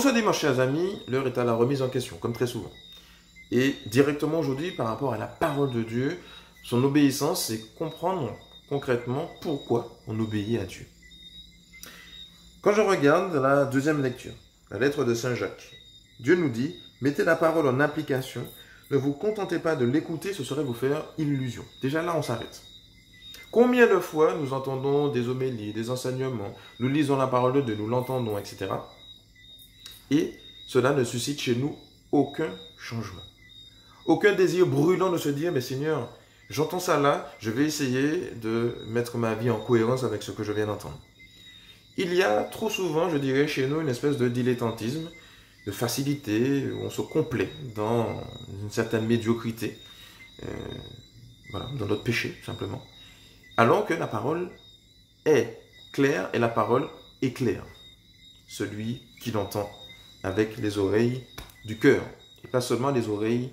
ce dimanche, chers amis, l'heure est à la remise en question, comme très souvent. Et directement aujourd'hui, par rapport à la parole de Dieu, son obéissance, c'est comprendre concrètement pourquoi on obéit à Dieu. Quand je regarde la deuxième lecture, la lettre de Saint Jacques, Dieu nous dit, mettez la parole en application, ne vous contentez pas de l'écouter, ce serait vous faire illusion. Déjà là, on s'arrête. Combien de fois nous entendons des homélies, des enseignements, nous lisons la parole de Dieu, nous l'entendons, etc. Et cela ne suscite chez nous aucun changement. Aucun désir brûlant de se dire, mais Seigneur, j'entends ça là, je vais essayer de mettre ma vie en cohérence avec ce que je viens d'entendre. Il y a trop souvent, je dirais, chez nous une espèce de dilettantisme, de facilité, où on se complaît dans une certaine médiocrité, voilà, dans notre péché, simplement. Alors que la parole est claire et la parole éclaire celui qui l'entend avec les oreilles du cœur et pas seulement les oreilles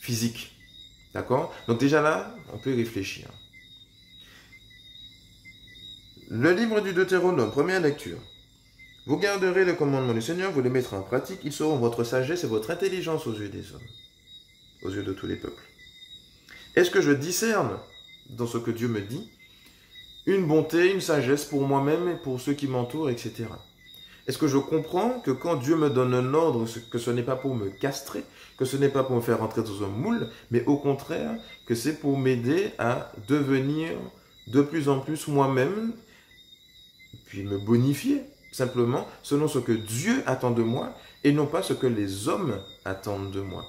physiques. D'accord? Donc déjà là, on peut réfléchir. Le livre du Deutéronome, première lecture. Vous garderez les commandements du Seigneur, vous les mettrez en pratique, ils seront votre sagesse et votre intelligence aux yeux des hommes, aux yeux de tous les peuples. Est-ce que je discerne dans ce que Dieu me dit une bonté, une sagesse pour moi-même et pour ceux qui m'entourent, etc. Est-ce que je comprends que quand Dieu me donne un ordre, que ce n'est pas pour me castrer, que ce n'est pas pour me faire rentrer dans un moule, mais au contraire, que c'est pour m'aider à devenir de plus en plus moi-même, puis me bonifier, simplement, selon ce que Dieu attend de moi, et non pas ce que les hommes attendent de moi.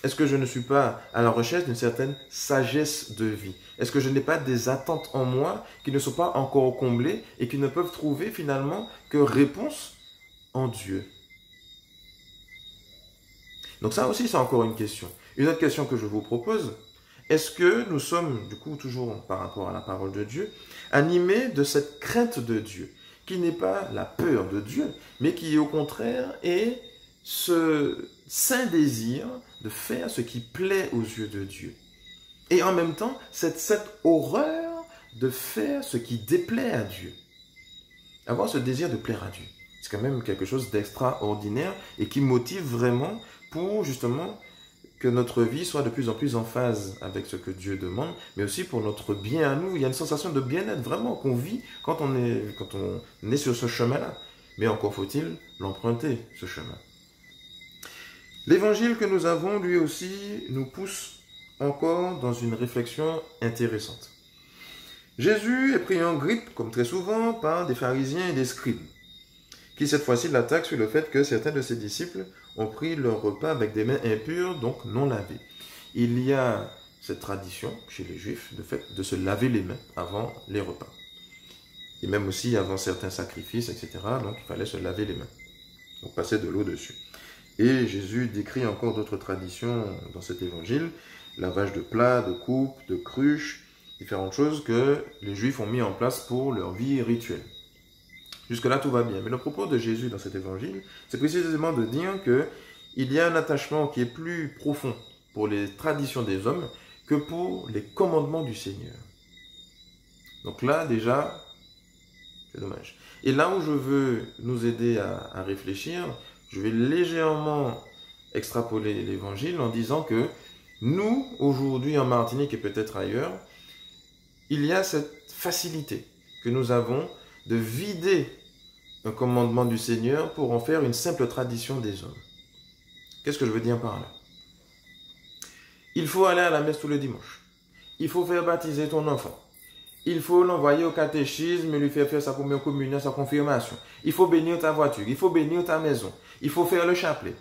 Est-ce que je ne suis pas à la recherche d'une certaine sagesse de vie? Est-ce que je n'ai pas des attentes en moi qui ne sont pas encore comblées et qui ne peuvent trouver finalement que réponse en Dieu? Donc ça aussi, c'est encore une question. Une autre question que je vous propose, est-ce que nous sommes, du coup, toujours par rapport à la parole de Dieu, animés de cette crainte de Dieu, qui n'est pas la peur de Dieu, mais qui au contraire est ce saint désir de faire ce qui plaît aux yeux de Dieu. Et en même temps, cette horreur de faire ce qui déplaît à Dieu. Avoir ce désir de plaire à Dieu, c'est quand même quelque chose d'extraordinaire et qui motive vraiment pour justement que notre vie soit de plus en plus en phase avec ce que Dieu demande, mais aussi pour notre bien à nous. Il y a une sensation de bien-être vraiment qu'on vit quand on est sur ce chemin-là. Mais encore faut-il l'emprunter, ce chemin. L'évangile que nous avons, lui aussi, nous pousse encore dans une réflexion intéressante. Jésus est pris en grippe, comme très souvent, par des pharisiens et des scribes, qui cette fois-ci l'attaquent sur le fait que certains de ses disciples ont pris leur repas avec des mains impures, donc non lavées. Il y a cette tradition chez les Juifs, de fait, de se laver les mains avant les repas. Et même aussi avant certains sacrifices, etc. Donc il fallait se laver les mains. Donc passer de l'eau dessus. Et Jésus décrit encore d'autres traditions dans cet évangile, lavage de plats, de coupes, de cruches, différentes choses que les Juifs ont mis en place pour leur vie rituelle. Jusque-là, tout va bien. Mais le propos de Jésus dans cet évangile, c'est précisément de dire qu'il y a un attachement qui est plus profond pour les traditions des hommes que pour les commandements du Seigneur. Donc là, déjà, c'est dommage. Et là où je veux nous aider à réfléchir, je vais légèrement extrapoler l'évangile en disant que nous, aujourd'hui en Martinique et peut-être ailleurs, il y a cette facilité que nous avons de vider un commandement du Seigneur pour en faire une simple tradition des hommes. Qu'est-ce que je veux dire par là? Il faut aller à la messe tous les dimanches. Il faut faire baptiser ton enfant. Il faut l'envoyer au catéchisme et lui faire faire sa première communion, sa confirmation. Il faut bénir ta voiture. Il faut bénir ta maison. Il faut faire le chapelet.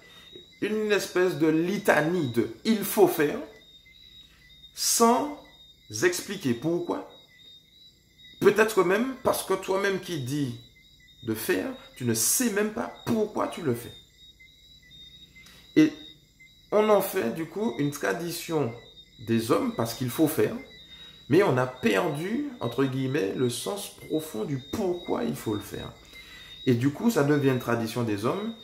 Une espèce de litanie de « il faut faire » sans expliquer pourquoi. Peut-être même parce que toi-même qui dis de faire, tu ne sais même pas pourquoi tu le fais. Et on en fait du coup une tradition des hommes parce qu'il faut faire, mais on a perdu, entre guillemets, le sens profond du pourquoi il faut le faire. Et du coup, ça devient une tradition des hommes,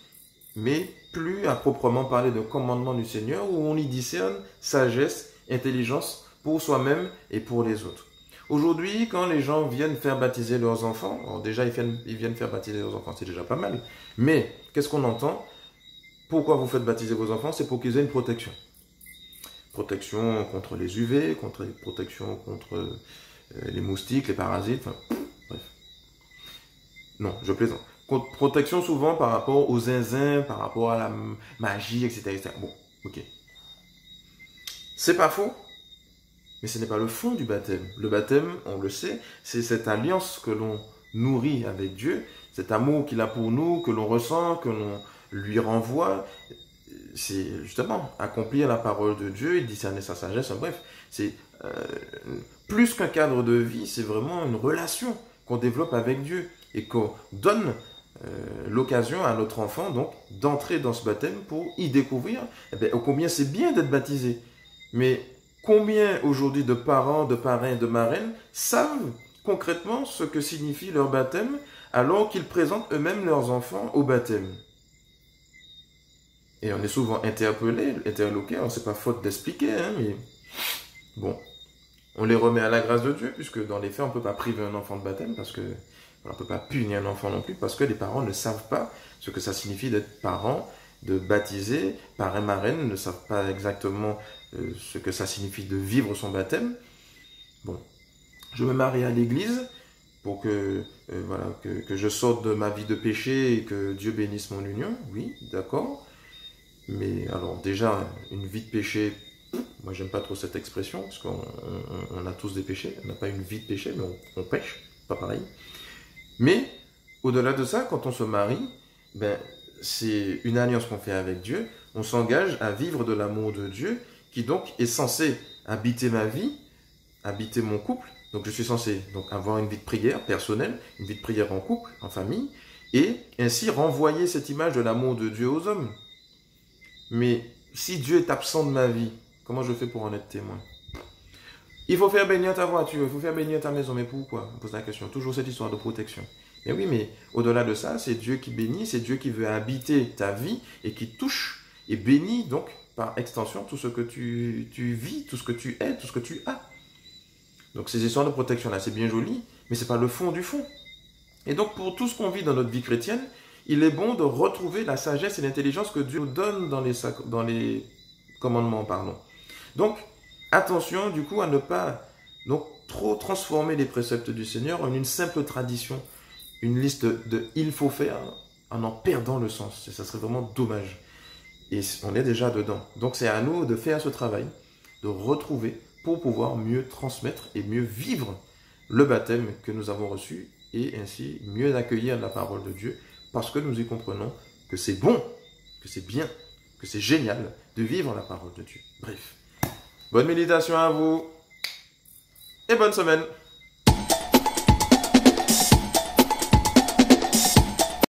mais plus à proprement parler de commandement du Seigneur, où on y discerne sagesse, intelligence pour soi-même et pour les autres. Aujourd'hui, quand les gens viennent faire baptiser leurs enfants, alors déjà ils viennent faire baptiser leurs enfants, c'est déjà pas mal, mais qu'est-ce qu'on entend? Pourquoi vous faites baptiser vos enfants? C'est pour qu'ils aient une protection. Protection contre les UV, protection contre les moustiques, les parasites, enfin, bref. Non, je plaisante. Protection souvent par rapport aux zinzins, par rapport à la magie, etc. Bon, ok. C'est pas faux, mais ce n'est pas le fond du baptême. Le baptême, on le sait, c'est cette alliance que l'on nourrit avec Dieu, cet amour qu'il a pour nous, que l'on ressent, que l'on lui renvoie. C'est justement accomplir la parole de Dieu et discerner sa sagesse. Bref, c'est plus qu'un cadre de vie, c'est vraiment une relation qu'on développe avec Dieu et qu'on donne l'occasion à notre enfant donc d'entrer dans ce baptême pour y découvrir combien c'est bien d'être baptisé. Mais combien aujourd'hui de parents, de parrains, de marraines savent concrètement ce que signifie leur baptême alors qu'ils présentent eux-mêmes leurs enfants au baptême? Et on est souvent interpellé, interloqué, on ne sait pas faute d'expliquer, hein, mais bon, on les remet à la grâce de Dieu, puisque dans les faits, on ne peut pas priver un enfant de baptême, parce que on ne peut pas punir un enfant non plus, parce que les parents ne savent pas ce que ça signifie d'être parent, de baptiser, parrain, marraine, ne savent pas exactement ce que ça signifie de vivre son baptême. Bon, je me marie à l'église pour que, voilà, que je sorte de ma vie de péché et que Dieu bénisse mon union, oui, d'accord. Mais alors déjà, une vie de péché, moi j'aime pas trop cette expression, parce qu'on a tous des péchés, on n'a pas une vie de péché, mais on pêche, pas pareil. Mais au-delà de ça, quand on se marie, ben, c'est une alliance qu'on fait avec Dieu, on s'engage à vivre de l'amour de Dieu, qui donc est censé habiter ma vie, habiter mon couple. Donc je suis censé donc avoir une vie de prière personnelle, une vie de prière en couple, en famille, et ainsi renvoyer cette image de l'amour de Dieu aux hommes. Mais si Dieu est absent de ma vie, comment je fais pour en être témoin? Il faut faire bénir ta voiture, il faut faire bénir ta maison. Mais pourquoi? On pose la question. Toujours cette histoire de protection. Mais oui, mais au-delà de ça, c'est Dieu qui bénit, c'est Dieu qui veut habiter ta vie et qui touche et bénit donc par extension tout ce que tu vis, tout ce que tu es, tout ce que tu as. Donc ces histoires de protection-là, c'est bien joli, mais ce n'est pas le fond du fond. Et donc pour tout ce qu'on vit dans notre vie chrétienne, il est bon de retrouver la sagesse et l'intelligence que Dieu nous donne dans les commandements. Donc, attention du coup à ne pas donc, trop transformer les préceptes du Seigneur en une simple tradition, une liste de « il faut faire » en perdant le sens. Et ça serait vraiment dommage. Et on est déjà dedans. Donc c'est à nous de faire ce travail, de retrouver pour pouvoir mieux transmettre et mieux vivre le baptême que nous avons reçu et ainsi mieux accueillir la parole de Dieu parce que nous y comprenons que c'est bon, que c'est bien, que c'est génial de vivre la parole de Dieu. Bref, bonne méditation à vous et bonne semaine.